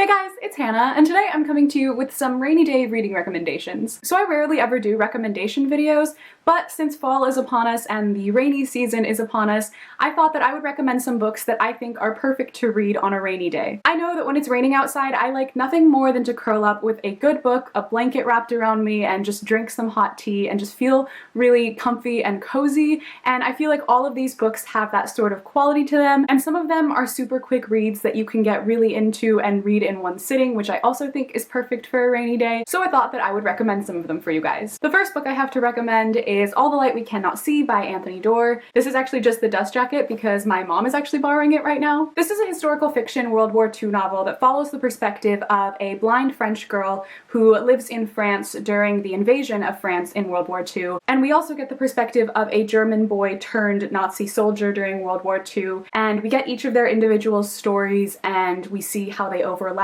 Hey guys, it's Hannah, and today I'm coming to you with some rainy day reading recommendations. So I rarely ever do recommendation videos, but since fall is upon us and the rainy season is upon us, I thought that I would recommend some books that I think are perfect to read on a rainy day. I know that when it's raining outside, I like nothing more than to curl up with a good book, a blanket wrapped around me, and just drink some hot tea and just feel really comfy and cozy, and I feel like all of these books have that sort of quality to them, and some of them are super quick reads that you can get really into and read in one sitting, which I also think is perfect for a rainy day, so I thought that I would recommend some of them for you guys. The first book I have to recommend is All the Light We Cannot See by Anthony Doerr. This is actually just the dust jacket because my mom is actually borrowing it right now. This is a historical fiction World War II novel that follows the perspective of a blind French girl who lives in France during the invasion of France in World War II, and we also get the perspective of a German boy turned Nazi soldier during World War II, and we get each of their individual stories and we see how they overlap.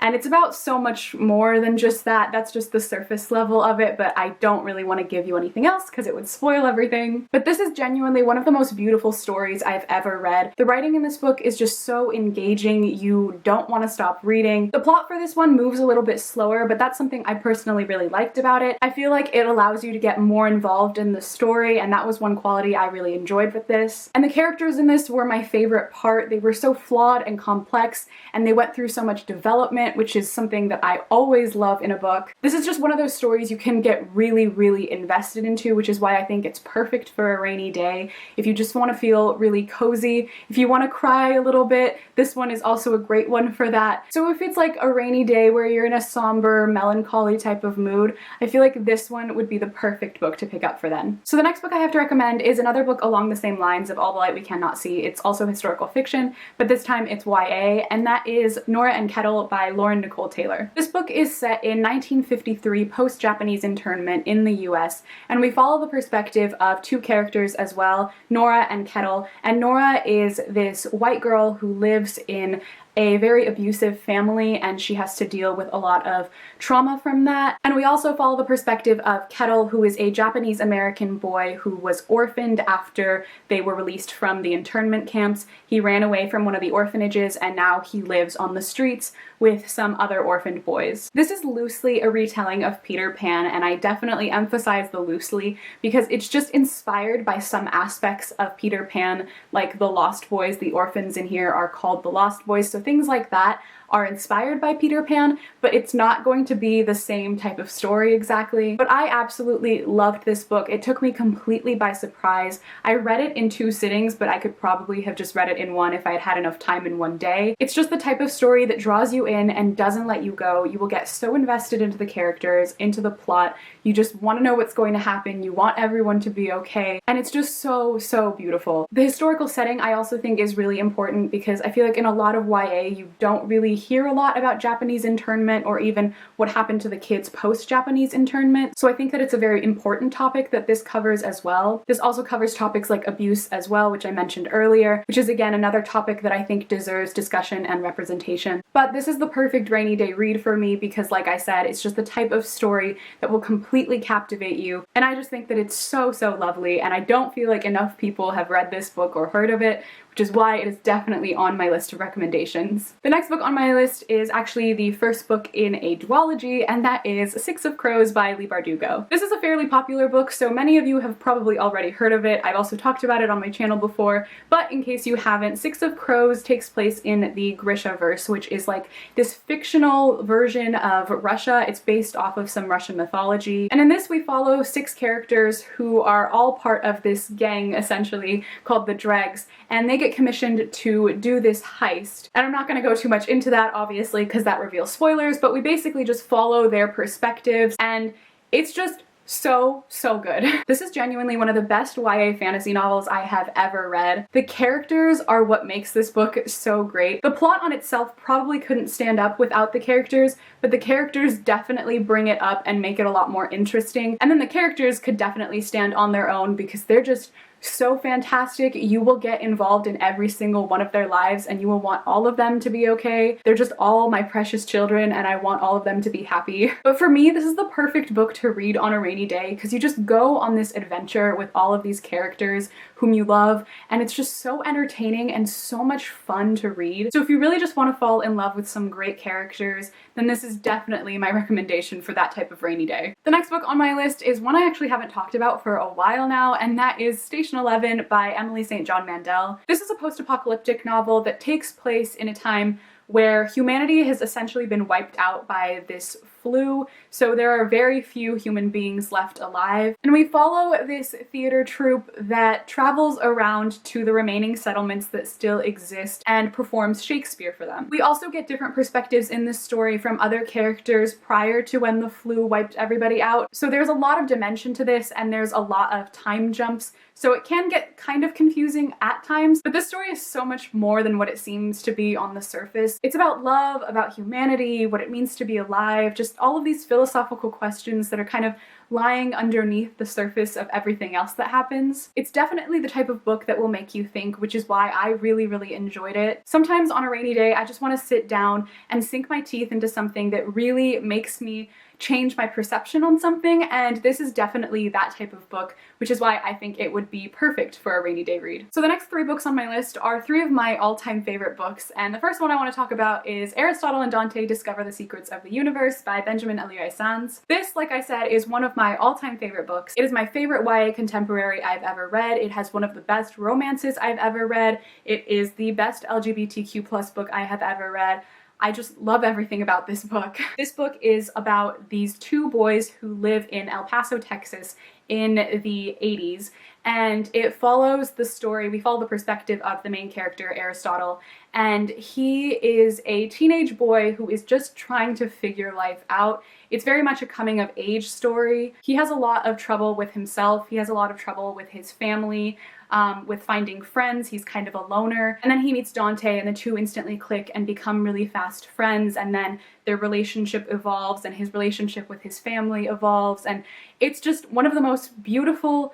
And it's about so much more than just that. That's just the surface level of it, but I don't really want to give you anything else because it would spoil everything. But this is genuinely one of the most beautiful stories I've ever read. The writing in this book is just so engaging, you don't want to stop reading. The plot for this one moves a little bit slower, but that's something I personally really liked about it. I feel like it allows you to get more involved in the story, and that was one quality I really enjoyed with this. And the characters in this were my favorite part. They were so flawed and complex, and they went through so much development, which is something that I always love in a book. This is just one of those stories you can get really invested into, which is why I think it's perfect for a rainy day. If you just want to feel really cozy, if you want to cry a little bit, this one is also a great one for that. So if it's like a rainy day where you're in a somber, melancholy type of mood, I feel like this one would be the perfect book to pick up for then. So the next book I have to recommend is another book along the same lines of All the Light We Cannot See. It's also historical fiction, but this time it's YA, and that is Nora and Kettle by Lauren Nicole Taylor. This book is set in 1953 post-Japanese internment in the US, and we follow the perspective of two characters as well, Nora and Kettle. And Nora is this white girl who lives in a very abusive family, and she has to deal with a lot of trauma from that. And we also follow the perspective of Kettle, who is a Japanese American boy who was orphaned after they were released from the internment camps. He ran away from one of the orphanages and now he lives on the streets with some other orphaned boys. This is loosely a retelling of Peter Pan, and I definitely emphasize the loosely because it's just inspired by some aspects of Peter Pan, like the Lost Boys. The orphans in here are called the Lost Boys, so things like that are inspired by Peter Pan, but it's not going to be the same type of story exactly. But I absolutely loved this book. It took me completely by surprise. I read it in 2 sittings, but I could probably have just read it in one if I had had enough time in one day. It's just the type of story that draws you in and doesn't let you go. You will get so invested into the characters, into the plot. You just want to know what's going to happen. You want everyone to be okay. And it's just so beautiful. The historical setting I also think is really important because I feel like in a lot of YA you don't really hear a lot about Japanese internment or even what happened to the kids post-Japanese internment. So I think that it's a very important topic that this covers as well. This also covers topics like abuse as well, which I mentioned earlier, which is again another topic that I think deserves discussion and representation. But this is the perfect rainy day read for me because, like I said, it's just the type of story that will completely captivate you. And I just think that it's so lovely, and I don't feel like enough people have read this book or heard of it, which is why it is definitely on my list of recommendations. The next book on my list is actually the first book in a duology, and that is Six of Crows by Leigh Bardugo. This is a fairly popular book, so many of you have probably already heard of it. I've also talked about it on my channel before, but in case you haven't, Six of Crows takes place in the Grishaverse, which is like this fictional version of Russia. It's based off of some Russian mythology, and in this we follow 6 characters who are all part of this gang, essentially, called the Dregs, and they get commissioned to do this heist. And I'm not going to go too much into that, obviously, because that reveals spoilers, but we basically just follow their perspectives, and it's just so good. This is genuinely one of the best YA fantasy novels I have ever read. The characters are what makes this book so great. The plot on itself probably couldn't stand up without the characters, but the characters definitely bring it up and make it a lot more interesting. And then the characters could definitely stand on their own because they're just so fantastic. You will get involved in every single one of their lives and you will want all of them to be okay. They're just all my precious children and I want all of them to be happy. But for me, this is the perfect book to read on a rainy day because you just go on this adventure with all of these characters whom you love, and it's just so entertaining and so much fun to read. So if you really just want to fall in love with some great characters, then this is definitely my recommendation for that type of rainy day. The next book on my list is one I actually haven't talked about for a while now, and that is Station 11 by Emily St. John Mandel. This is a post-apocalyptic novel that takes place in a time where humanity has essentially been wiped out by this flu, so there are very few human beings left alive. And we follow this theater troupe that travels around to the remaining settlements that still exist and performs Shakespeare for them. We also get different perspectives in this story from other characters prior to when the flu wiped everybody out. So there's a lot of dimension to this, and there's a lot of time jumps, so it can get kind of confusing at times, but this story is so much more than what it seems to be on the surface. It's about love, about humanity, what it means to be alive, just all of these philosophical questions that are kind of lying underneath the surface of everything else that happens. It's definitely the type of book that will make you think, which is why I really enjoyed it. Sometimes on a rainy day, I just want to sit down and sink my teeth into something that really makes me change my perception on something, and this is definitely that type of book, which is why I think it would be perfect for a rainy day read. So the next 3 books on my list are 3 of my all-time favorite books, and the first one I want to talk about is Aristotle and Dante Discover the Secrets of the Universe by Benjamin Eliot-Sands. This, like I said, is one of my all-time favorite books. It is my favorite YA contemporary I've ever read. It has one of the best romances I've ever read. It is the best LGBTQ+ book I have ever read. I just love everything about this book. This book is about these 2 boys who live in El Paso, Texas in the 80s, and it follows the story, we follow the perspective of the main character, Aristotle, and he is a teenage boy who is just trying to figure life out. It's very much a coming of age story. He has a lot of trouble with himself, he has a lot of trouble with his family, with finding friends. He's kind of a loner. And then he meets Dante, and the 2 instantly click and become really fast friends, and then their relationship evolves and his relationship with his family evolves, and it's just one of the most beautiful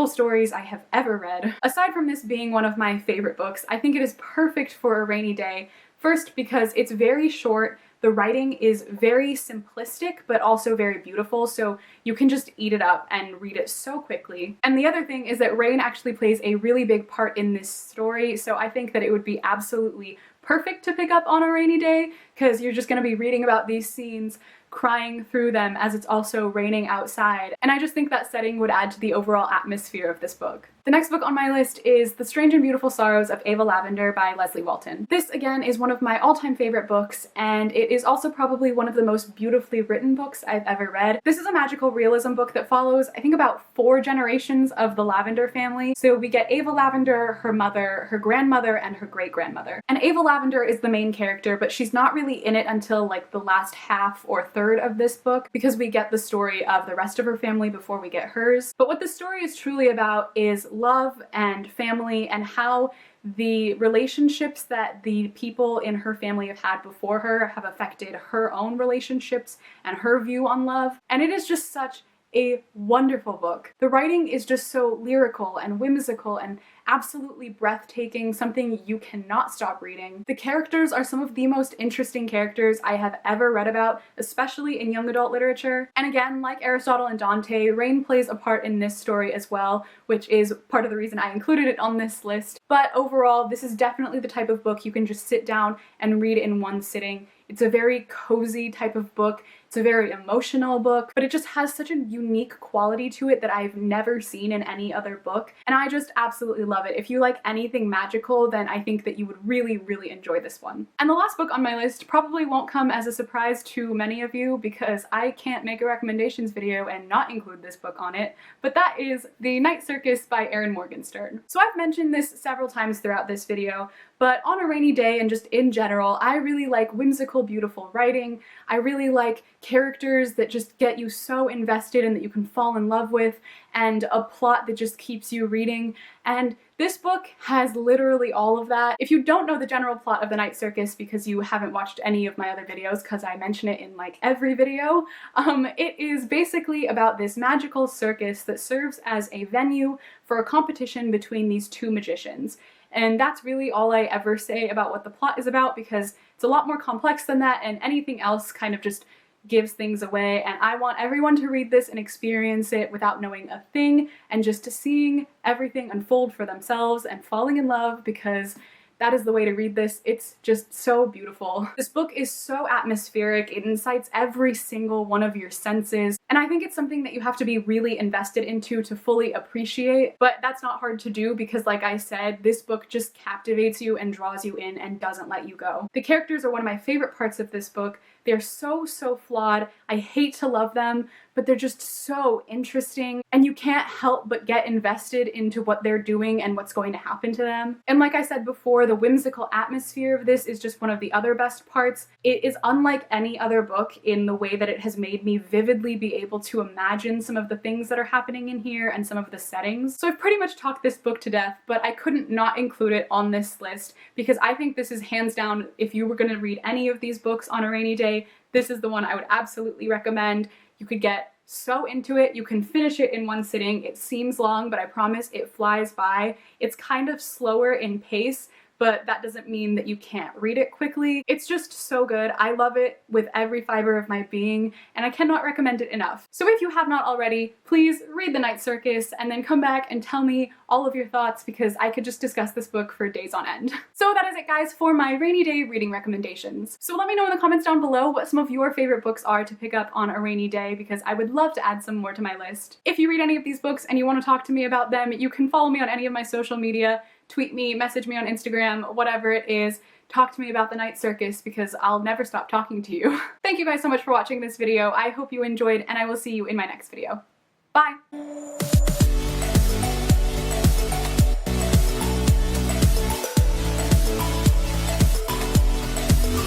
stories I have ever read. Aside from this being one of my favorite books, I think it is perfect for a rainy day. First, because it's very short. The writing is very simplistic, but also very beautiful, so you can just eat it up and read it so quickly. And the other thing is that rain actually plays a really big part in this story, so I think that it would be absolutely perfect to pick up on a rainy day, because you're just going to be reading about these scenes, crying through them as it's also raining outside, and I just think that setting would add to the overall atmosphere of this book. The next book on my list is The Strange and Beautiful Sorrows of Ava Lavender by Leslie Walton. This, again, is one of my all-time favorite books, and it is also probably one of the most beautifully written books I've ever read. This is a magical realism book that follows, I think, about 4 generations of the Lavender family. So we get Ava Lavender, her mother, her grandmother, and her great-grandmother. And Ava Lavender is the main character, but she's not really in it until like the last half or third of this book, because we get the story of the rest of her family before we get hers. But what the story is truly about is love and family, and how the relationships that the people in her family have had before her have affected her own relationships and her view on love. And it is just such a wonderful book. The writing is just so lyrical and whimsical and absolutely breathtaking, something you cannot stop reading. The characters are some of the most interesting characters I have ever read about, especially in young adult literature. And again, like Aristotle and Dante, rain plays a part in this story as well, which is part of the reason I included it on this list. But overall, this is definitely the type of book you can just sit down and read in one sitting. It's a very cozy type of book. It's a very emotional book, but it just has such a unique quality to it that I've never seen in any other book, and I just absolutely love it. If you like anything magical, then I think that you would really enjoy this one. And the last book on my list probably won't come as a surprise to many of you, because I can't make a recommendations video and not include this book on it, but that is The Night Circus by Erin Morgenstern. So I've mentioned this several times throughout this video, but on a rainy day and just in general, I really like whimsical, beautiful writing. I really like characters that just get you so invested and that you can fall in love with, and a plot that just keeps you reading. And this book has literally all of that. If you don't know the general plot of The Night Circus because you haven't watched any of my other videos, because I mention it in like every video, it is basically about this magical circus that serves as a venue for a competition between these 2 magicians. And that's really all I ever say about what the plot is about, because it's a lot more complex than that, and anything else kind of just gives things away, and I want everyone to read this and experience it without knowing a thing and just seeing everything unfold for themselves and falling in love, because that is the way to read this. It's just so beautiful. This book is so atmospheric. It incites every single one of your senses, and I think it's something that you have to be really invested into to fully appreciate, but that's not hard to do because, like I said, this book just captivates you and draws you in and doesn't let you go. The characters are one of my favorite parts of this book. They're so flawed. I hate to love them, but they're just so interesting, and you can't help but get invested into what they're doing and what's going to happen to them. And like I said before, the whimsical atmosphere of this is just one of the other best parts. It is unlike any other book in the way that it has made me vividly be able to imagine some of the things that are happening in here and some of the settings. So I've pretty much talked this book to death, but I couldn't not include it on this list because I think this is hands down, if you were going to read any of these books on a rainy day, this is the one I would absolutely recommend. You could get so into it. You can finish it in one sitting. It seems long, but I promise it flies by. It's kind of slower in pace, but that doesn't mean that you can't read it quickly. It's just so good. I love it with every fiber of my being, and I cannot recommend it enough. So if you have not already, please read The Night Circus and then come back and tell me all of your thoughts, because I could just discuss this book for days on end. So that is it, guys, for my rainy day reading recommendations. So let me know in the comments down below what some of your favorite books are to pick up on a rainy day, because I would love to add some more to my list. If you read any of these books and you want to talk to me about them, you can follow me on any of my social media. Tweet me, message me on Instagram, whatever it is. Talk to me about The Night Circus, because I'll never stop talking to you. Thank you guys so much for watching this video. I hope you enjoyed, and I will see you in my next video. Bye!